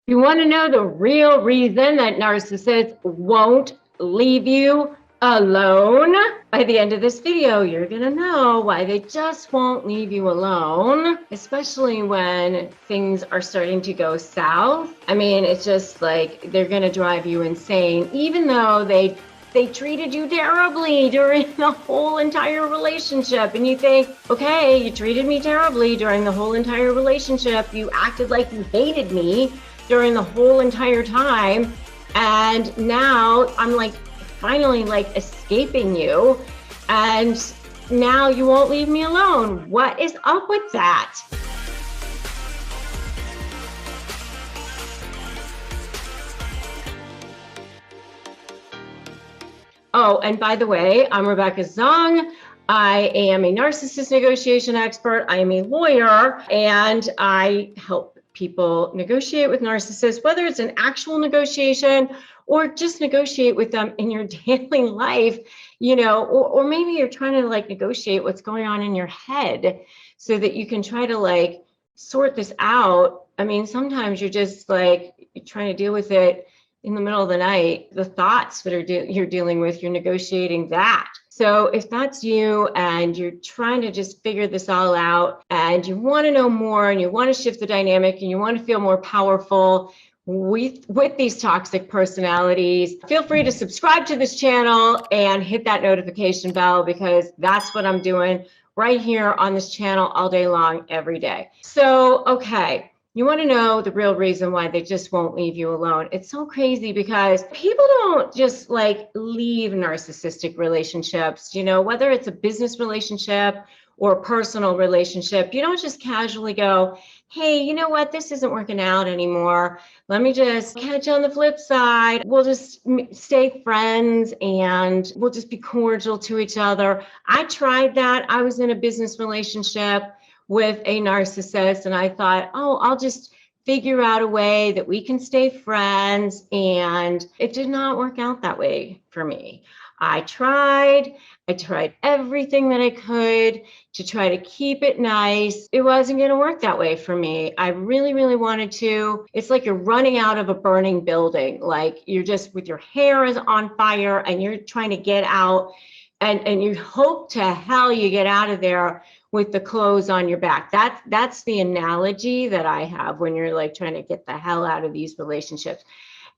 You want to know the real reason that narcissists won't leave you alone? By the end of this video, you're going to know why they just won't leave you alone, especially when things are starting to go south. I mean, it's just like they're going to drive you insane, even though they treated you terribly during the whole entire relationship. And you think, okay, you treated me terribly during the whole entire relationship. You acted like you hated me during the whole entire time. And now I'm like finally like escaping you. And now you won't leave me alone. What is up with that? Oh, and by the way, I'm Rebecca Zung. I am a narcissist negotiation expert. I am a lawyer, and I help people negotiate with narcissists, whether it's an actual negotiation or just negotiate with them in your daily life, you know, or maybe you're trying to like negotiate what's going on in your head so that you can try to like sort this out. I mean, sometimes you're just like, you're trying to deal with it in the middle of the night, the thoughts that you're dealing with, you're negotiating that. So if that's you and you're trying to just figure this all out and you want to know more and you want to shift the dynamic and you want to feel more powerful with these toxic personalities, feel free to subscribe to this channel and hit that notification bell, because that's what I'm doing right here on this channel all day long, every day. So, okay. You want to know the real reason why they just won't leave you alone. It's so crazy because people don't just like leave narcissistic relationships, you know, whether it's a business relationship or a personal relationship. You don't just casually go, hey, you know what, this isn't working out anymore. Let me just catch on the flip side. We'll just stay friends and we'll just be cordial to each other. I tried that. I was in a business relationship with a narcissist, and I thought, oh, I'll just figure out a way that we can stay friends. And it did not work out that way for me. I tried everything that I could to try to keep it nice. It wasn't going to work that way for me. I really, really wanted to. It's like you're running out of a burning building. Like you're just with your hair is on fire and you're trying to get out, and you hope to hell you get out of there with the clothes on your back. That's the analogy that I have when you're like trying to get the hell out of these relationships.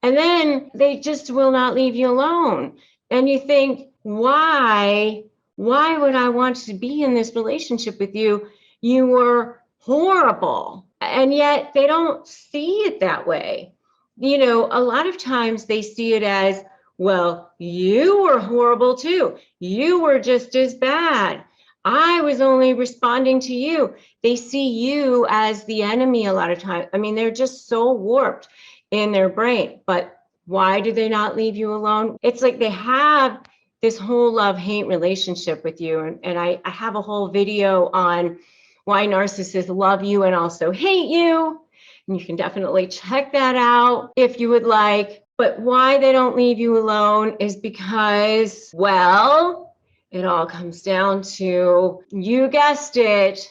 And then they just will not leave you alone. And you think, why would I want to be in this relationship with you? You were horrible. And yet they don't see it that way. You know, a lot of times they see it as, well, you were horrible too. You were just as bad. I was only responding to you. They see you as the enemy a lot of times. I mean, they're just so warped in their brain. But why do they not leave you alone? It's like they have this whole love-hate relationship with you. And I have a whole video on why narcissists love you and also hate you. And you can definitely check that out if you would like. But why they don't leave you alone is because, well, it all comes down to, you guessed it,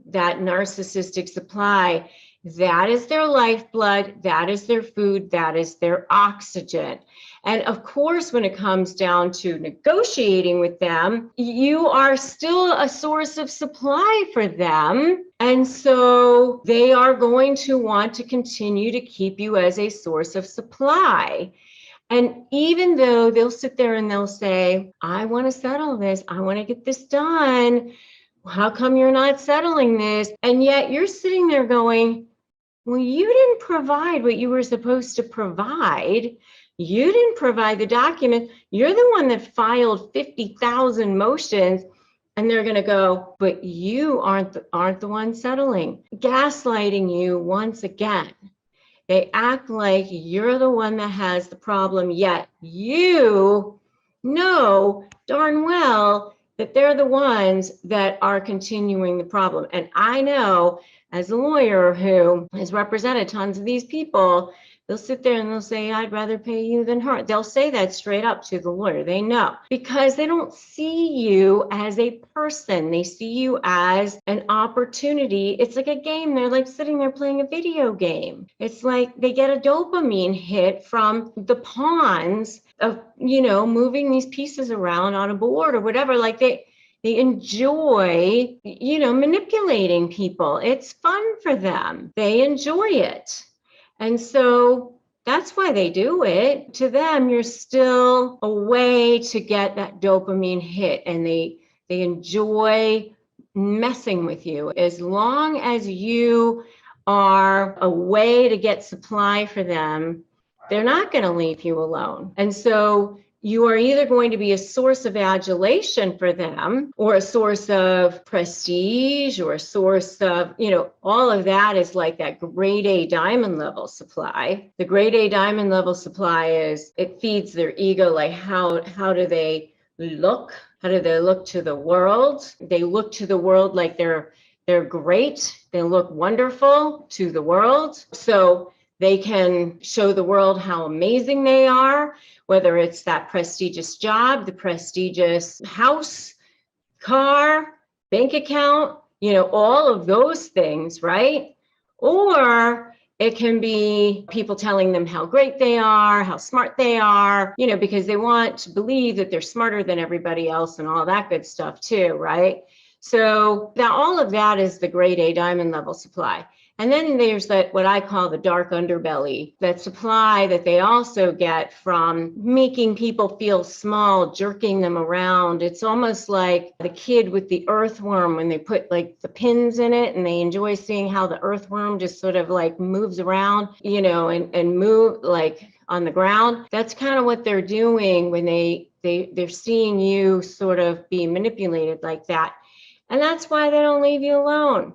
that narcissistic supply. That is their lifeblood, that is their food, that is their oxygen. And of course, when it comes down to negotiating with them, you are still a source of supply for them. And so they are going to want to continue to keep you as a source of supply. And even though they'll sit there and they'll say, I want to settle this, I want to get this done. How come you're not settling this? And yet you're sitting there going, well, you didn't provide what you were supposed to provide. You didn't provide the document. You're the one that filed 50,000 motions. And they're going to go, but you aren't the one settling. Gaslighting you once again. They act like you're the one that has the problem, yet you know darn well that they're the ones that are continuing the problem. And I know, as a lawyer who has represented tons of these people, They'll sit there and they'll say, I'd rather pay you than her. They'll say that straight up to the lawyer. They know, because they don't see you as a person. They see you as an opportunity. It's like a game. They're like sitting there playing a video game. It's like they get a dopamine hit from the pawns of, moving these pieces around on a board or whatever. Like they enjoy, manipulating people. It's fun for them. They enjoy it. And so that's why they do it. To them, you're still a way to get that dopamine hit, and they enjoy messing with you. As long as you are a way to get supply for them, they're not going to leave you alone. And so you are either going to be a source of adulation for them, or a source of prestige, or a source of, all of that is like that grade A diamond level supply. The grade A diamond level supply it feeds their ego. Like how do they look? How do they look to the world? They look to the world like they're great. They look wonderful to the world. So they can show the world how amazing they are, whether it's that prestigious job, the prestigious house, car, bank account, all of those things, right? Or it can be people telling them how great they are, how smart they are, because they want to believe that they're smarter than everybody else and all that good stuff too, right? So now all of that is the grade A diamond level supply. And then there's that, what I call the dark underbelly, that supply that they also get from making people feel small, jerking them around. It's almost like the kid with the earthworm when they put like the pins in it, and they enjoy seeing how the earthworm just sort of like moves around, and move like on the ground. That's kind of what they're doing when they're seeing you sort of be manipulated like that. And that's why they don't leave you alone.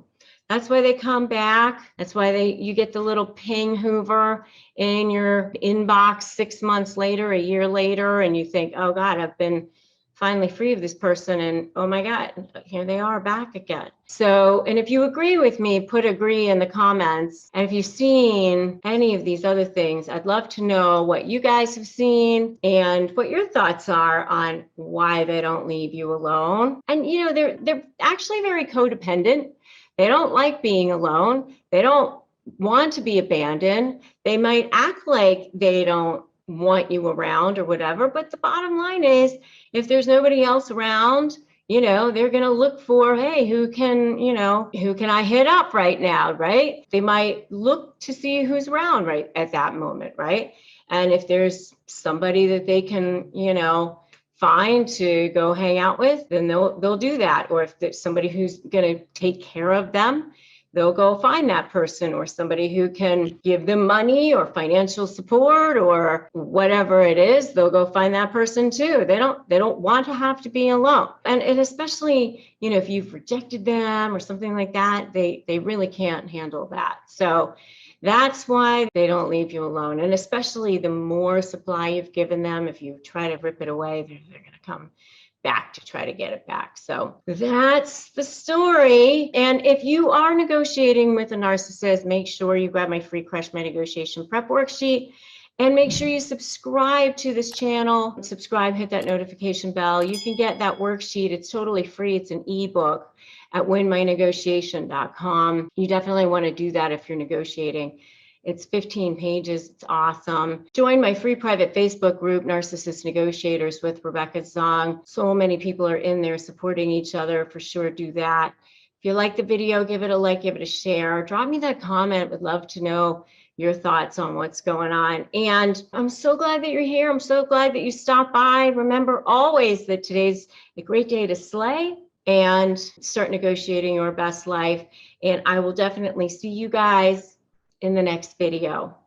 That's why they come back. That's why you get the little ping Hoover in your inbox 6 months later, a year later, and you think, oh God, I've been finally free of this person, and oh my God, here they are back again. So, and if you agree with me, put agree in the comments. And if you've seen any of these other things, I'd love to know what you guys have seen and what your thoughts are on why they don't leave you alone. And they're actually very codependent. They don't like being alone. They don't want to be abandoned. They might act like they don't want you around or whatever, but the bottom line is, if there's nobody else around, they're going to look for, hey, who can I hit up right now, right? They might look to see who's around right at that moment, right? And if there's somebody that they can, find to go hang out with, then they'll do that. Or if there's somebody who's going to take care of them, they'll go find that person, or somebody who can give them money or financial support or whatever it is. They'll go find that person too. They don't want to have to be alone. And especially, if you've rejected them or something like that, they really can't handle that. So that's why they don't leave you alone. And especially the more supply you've given them, if you try to rip it away, they're going to come back to try to get it back. So that's the story. And if you are negotiating with a narcissist, make sure you grab my free Crush My Negotiation Prep worksheet, and make sure you subscribe to this channel. Subscribe, hit that notification bell. You can get that worksheet. It's totally free. It's an ebook at winmynegotiation.com. You definitely want to do that if you're negotiating. It's 15 pages. It's awesome. Join my free private Facebook group, Narcissist Negotiators with Rebecca Zung. So many people are in there supporting each other. For sure, do that. If you like the video, give it a like, give it a share. Drop me that comment. Would love to know your thoughts on what's going on. And I'm so glad that you're here. I'm so glad that you stopped by. Remember always that today's a great day to slay and start negotiating your best life. And I will definitely see you guys in the next video.